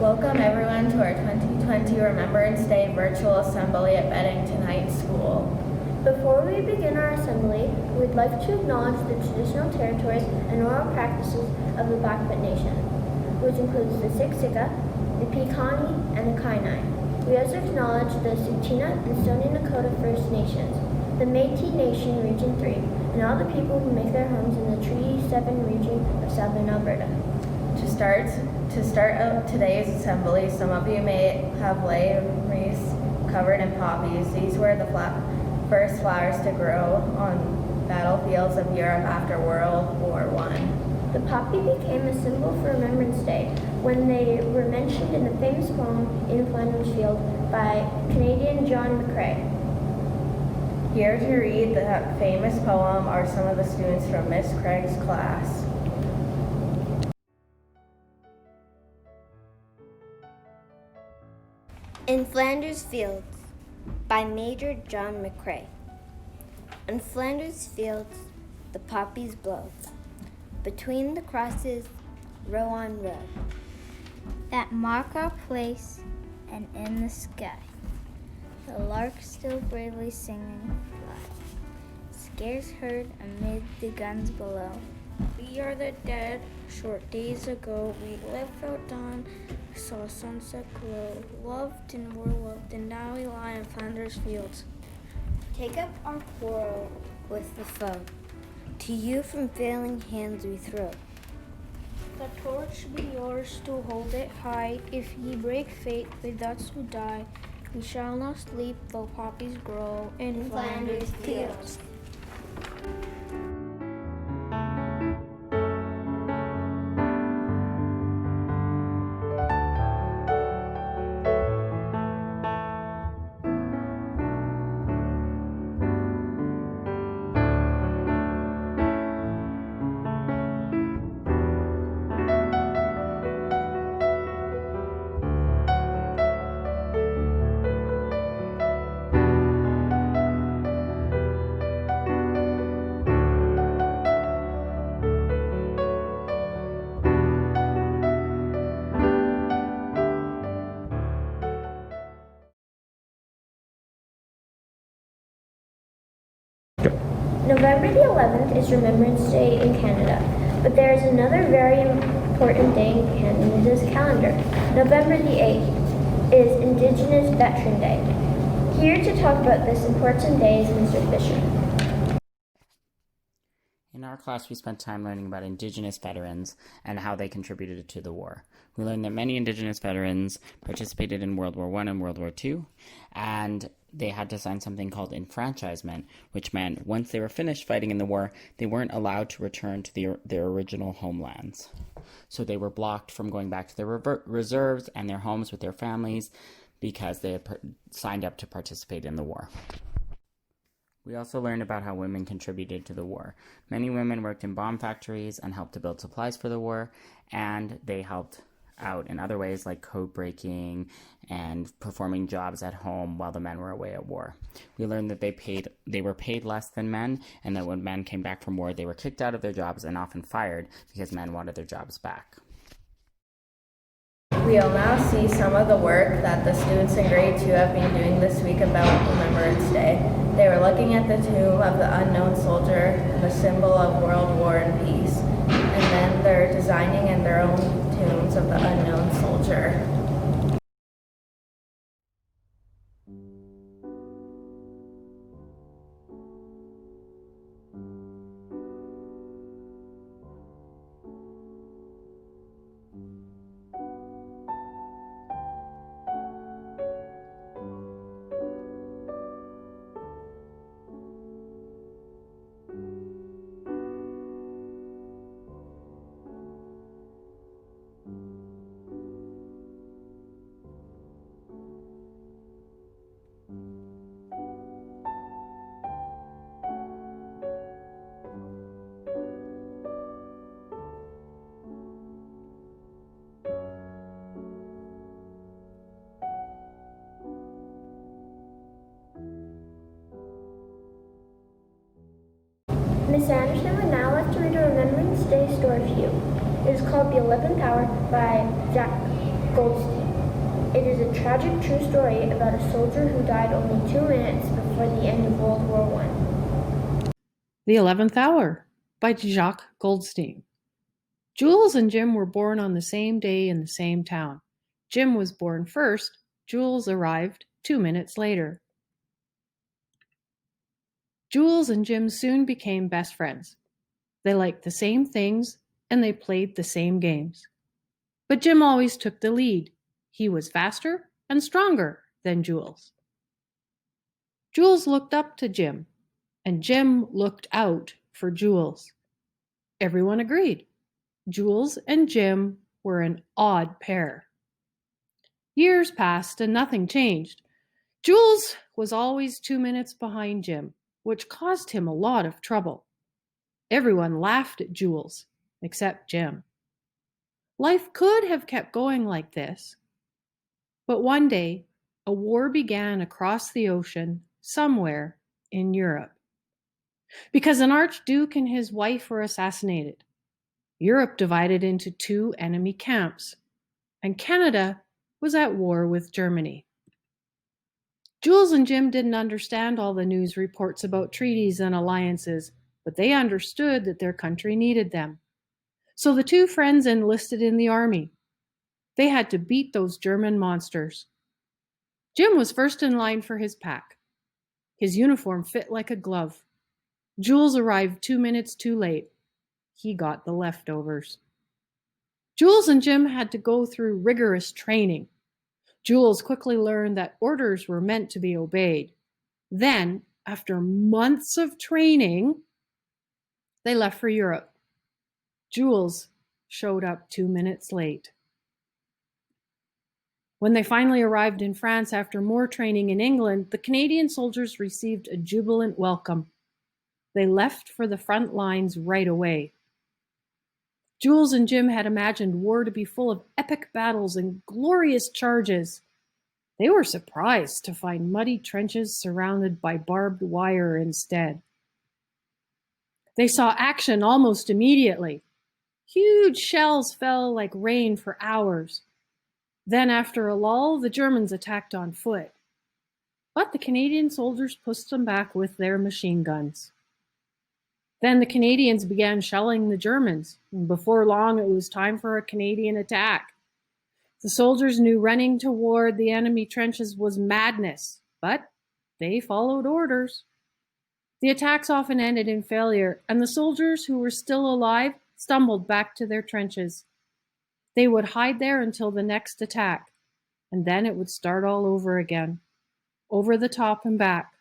Welcome everyone to our 2020 Remembrance Day virtual assembly at Beddington Heights School. Before we begin our assembly, we'd like to acknowledge the traditional territories and oral practices of the Blackfoot Nation, which includes the Siksika, the Piikani, and the Kainai. We also acknowledge the Tsuut'ina and Stoney Nakoda First Nations, the Métis Nation Region 3, and all the people who make their homes in the Treaty 7 region of southern Alberta. To start out today's assembly, some of you may have laid wreaths covered in poppies. These were the first flowers to grow on battlefields of Europe after World War I. The poppy became a symbol for Remembrance Day when they were mentioned in the famous poem In Flanders Field by Canadian John McCrae. Here to read the famous poem are some of the students from Miss Craig's class. In Flanders Fields by Major John McCrae. In Flanders Fields the poppies blow, between the crosses, row on row, that mark our place, and in the sky, the lark still bravely singing flies, scarce heard amid the guns below. We are the dead, short days ago, we lived without dawn, saw sunset glow, loved and were loved, and now we lie in Flanders Fields. Take up our quarrel with the foe, to you from failing hands we throw. The torch be yours to hold it high, if ye break fate with us who die, we shall not sleep though poppies grow in Flanders Fields. November the 11th is Remembrance Day in Canada, but there is another very important day in Canada's calendar. November the 8th is Indigenous Veteran Day. Here to talk about this important day is Mr. Fisher. In our class, we spent time learning about Indigenous veterans and how they contributed to the war. We learned that many Indigenous veterans participated in World War I and World War II, and they had to sign something called enfranchisement, which meant once they were finished fighting in the war, they weren't allowed to return to their original homelands. So they were blocked from going back to their reserves and their homes with their families because they had signed up to participate in the war. We also learned about how women contributed to the war. Many women worked in bomb factories and helped to build supplies for the war, and they helped out in other ways like code breaking and performing jobs at home while the men were away at war. We learned that they were paid less than men, and that when men came back from war, they were kicked out of their jobs and often fired because men wanted their jobs back. We'll now see some of the work that the students in grade 2 have been doing this week about Remembrance Day. They were looking at the tomb of the unknown soldier and the symbol of world war and peace. And then they're designing in their own tombs of the unknown soldier. Miss Anderson would now like to read a Remembrance Day story for you. It is called The 11th Hour by Jack Goldstein. It is a tragic true story about a soldier who died only 2 minutes before the end of World War I. The 11th Hour by Jacques Goldstein. Jules and Jim were born on the same day in the same town. Jim was born first. Jules arrived 2 minutes later. Jules and Jim soon became best friends. They liked the same things and they played the same games. But Jim always took the lead. He was faster and stronger than Jules. Jules looked up to Jim, and Jim looked out for Jules. Everyone agreed. Jules and Jim were an odd pair. Years passed and nothing changed. Jules was always 2 minutes behind Jim, which caused him a lot of trouble. Everyone laughed at Jules, except Jim. Life could have kept going like this. But one day, a war began across the ocean somewhere in Europe. Because an archduke and his wife were assassinated, Europe divided into 2 enemy camps, and Canada was at war with Germany. Jules and Jim didn't understand all the news reports about treaties and alliances, but they understood that their country needed them. So the 2 friends enlisted in the army. They had to beat those German monsters. Jim was first in line for his pack. His uniform fit like a glove. Jules arrived 2 minutes too late. He got the leftovers. Jules and Jim had to go through rigorous training. Jules quickly learned that orders were meant to be obeyed. Then, after months of training, they left for Europe. Jules showed up 2 minutes late. When they finally arrived in France after more training in England, the Canadian soldiers received a jubilant welcome. They left for the front lines right away. Jules and Jim had imagined war to be full of epic battles and glorious charges. They were surprised to find muddy trenches surrounded by barbed wire instead. They saw action almost immediately. Huge shells fell like rain for hours. Then, after a lull, the Germans attacked on foot. But the Canadian soldiers pushed them back with their machine guns. Then the Canadians began shelling the Germans, and before long it was time for a Canadian attack. The soldiers knew running toward the enemy trenches was madness, but they followed orders. The attacks often ended in failure, and the soldiers who were still alive stumbled back to their trenches. They would hide there until the next attack, and then it would start all over again. Over the top and back,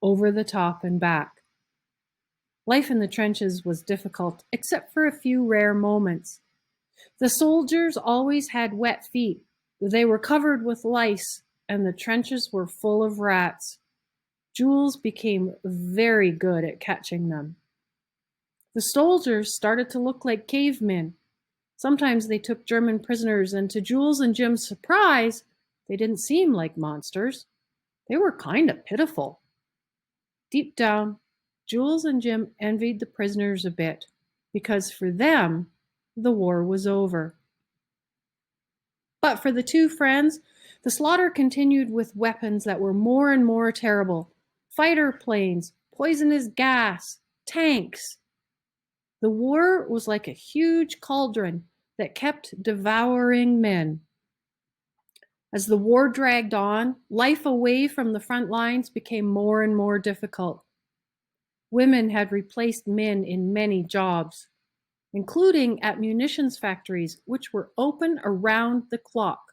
over the top and back. Life in the trenches was difficult, except for a few rare moments. The soldiers always had wet feet. They were covered with lice, and the trenches were full of rats. Jules became very good at catching them. The soldiers started to look like cavemen. Sometimes they took German prisoners, and to Jules and Jim's surprise, they didn't seem like monsters. They were kind of pitiful. Deep down, Jules and Jim envied the prisoners a bit, because for them, the war was over. But for the 2 friends, the slaughter continued with weapons that were more and more terrible. Fighter planes, poisonous gas, tanks. The war was like a huge cauldron that kept devouring men. As the war dragged on, life away from the front lines became more and more difficult. Women had replaced men in many jobs, including at munitions factories, which were open around the clock.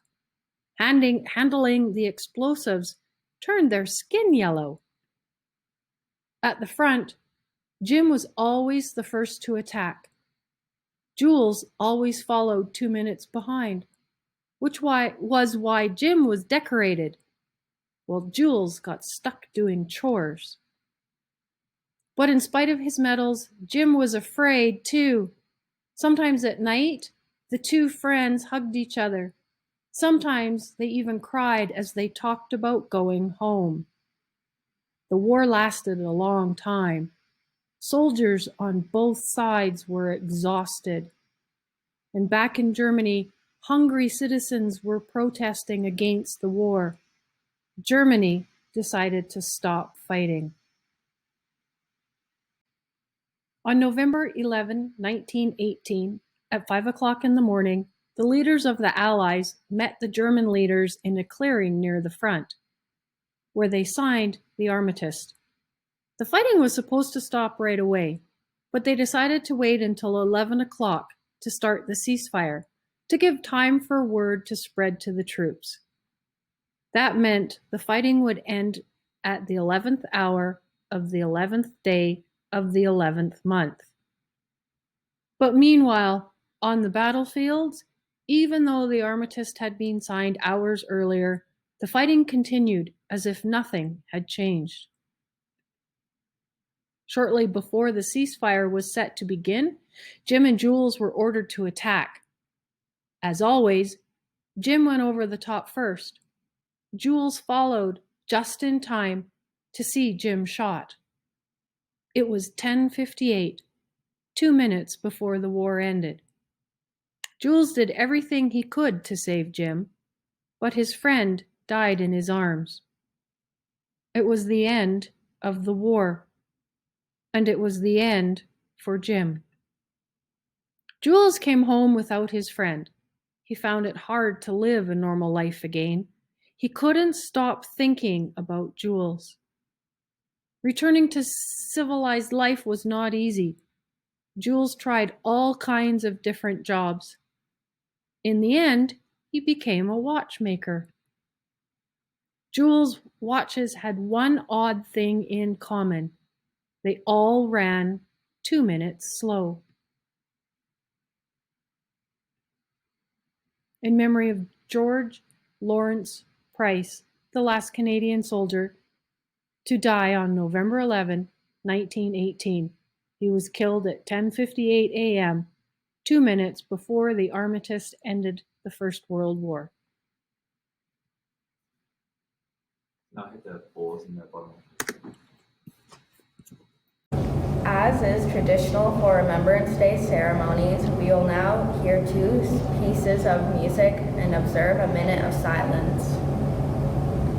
Handling the explosives turned their skin yellow. At the front, Jim was always the first to attack. Jules always followed 2 minutes behind, which was why Jim was decorated, while Jules got stuck doing chores. But in spite of his medals, Jim was afraid too. Sometimes at night, the 2 friends hugged each other. Sometimes they even cried as they talked about going home. The war lasted a long time. Soldiers on both sides were exhausted. And back in Germany, Hungry citizens were protesting against the war. Germany decided to stop fighting. On November 11, 1918, at 5 o'clock in the morning, the leaders of the Allies met the German leaders in a clearing near the front, where they signed the armistice. The fighting was supposed to stop right away, but they decided to wait until 11 o'clock to start the ceasefire, to give time for word to spread to the troops. That meant the fighting would end at the 11th hour of the 11th day of the 11th month. But meanwhile, on the battlefields, even though the armistice had been signed hours earlier, the fighting continued as if nothing had changed. Shortly before the ceasefire was set to begin, Jim and Jules were ordered to attack. As always, Jim went over the top first. Jules followed just in time to see Jim shot. It was 10:58, 2 minutes before the war ended. Jules did everything he could to save Jim, but his friend died in his arms. It was the end of the war, and it was the end for Jim. Jules came home without his friend. He found it hard to live a normal life again. He couldn't stop thinking about Jules. Returning to civilized life was not easy. Jules tried all kinds of different jobs. In the end, he became a watchmaker. Jules' watches had one odd thing in common. They all ran 2 minutes slow. In memory of George Lawrence Price, the last Canadian soldier to die on November 11, 1918. He was killed at 10:58 a.m., 2 minutes before the armistice ended the First World War. Now hit the pause in the bottom. As is traditional for Remembrance Day ceremonies, we will now hear two pieces of music and observe a minute of silence.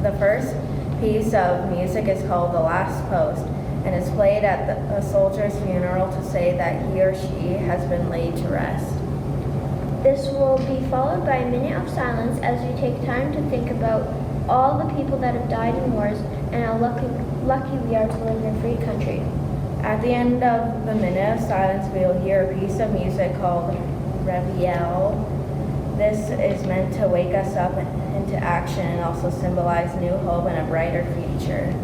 The first piece of music is called The Last Post and is played at a soldier's funeral to say that he or she has been laid to rest. This will be followed by a minute of silence as we take time to think about all the people that have died in wars and how lucky we are to live in a free country. At the end of the minute of silence, we will hear a piece of music called Reveille. This is meant to wake us up into action and also symbolize new hope and a brighter future.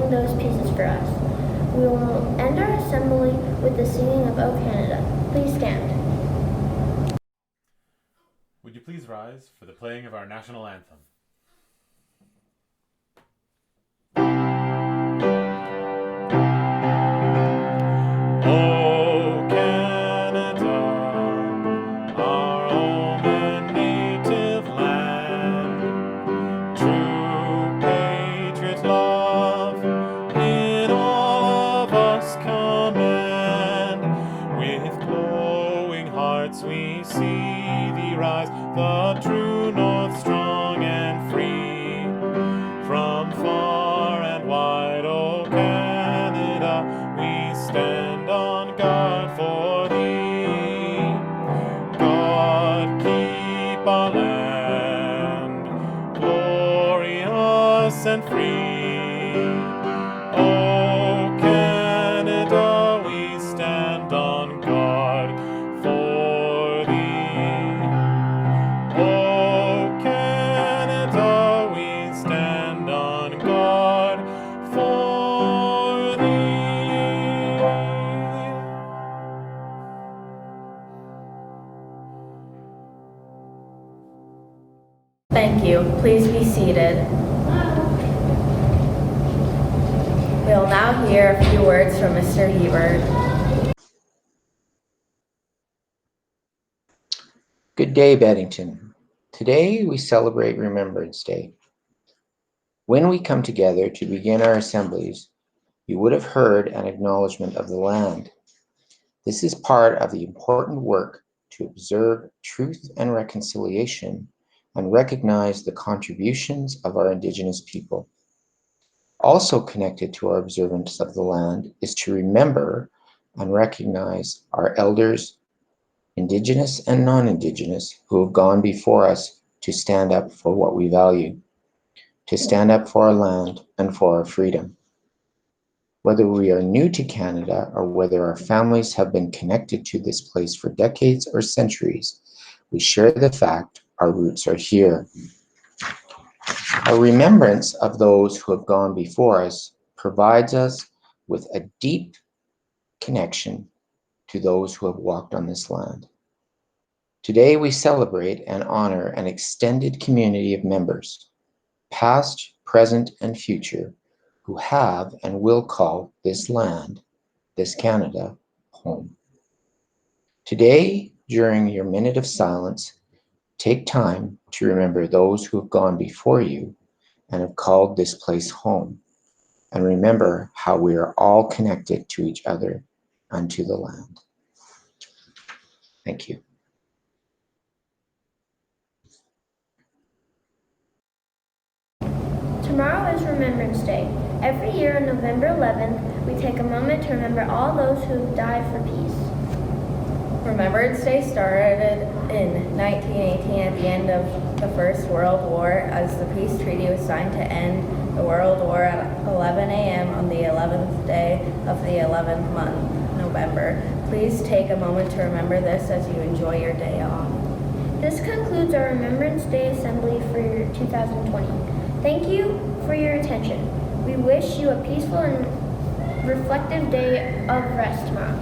holding those pieces for us. We will end our assembly with the singing of O Canada. Please stand. Would you please rise for the playing of our national anthem? O Canada, our home and native land, true patriot love in all of us command. With glowing hearts we see thee rise, the true north strong and free. From far and wide, O Canada, we stand on guard for thee. God keep our land glorious and free. O Canada, we stand on guard for thee. O Canada, we stand on guard for thee. Thank you. Please be seated. We'll now hear a few words from Mr. Hebert. Good day, Beddington. Today we celebrate Remembrance Day. When we come together to begin our assemblies, you would have heard an acknowledgement of the land. This is part of the important work to observe truth and reconciliation and recognize the contributions of our Indigenous people. Also connected to our observance of the land is to remember and recognize our elders, Indigenous and non-Indigenous, who have gone before us to stand up for what we value, to stand up for our land and for our freedom. Whether we are new to Canada or whether our families have been connected to this place for decades or centuries, we share the fact our roots are here. Our remembrance of those who have gone before us provides us with a deep connection to those who have walked on this land. Today we celebrate and honor an extended community of members, past, present, and future, who have and will call this land, this Canada, home. Today, during your minute of silence, take time to remember those who have gone before you and have called this place home, and remember how we are all connected to each other and to the land. Thank you. Tomorrow is Remembrance Day. Every year on November 11th, we take a moment to remember all those who have died for peace. Remembrance Day started in 1918 at the end of the First World War, as the peace treaty was signed to end the World War at 11 a.m. on the 11th day of the 11th month, November. Please take a moment to remember this as you enjoy your day off. This concludes our Remembrance Day Assembly for 2020. Thank you for your attention. We wish you a peaceful and reflective day of rest tomorrow.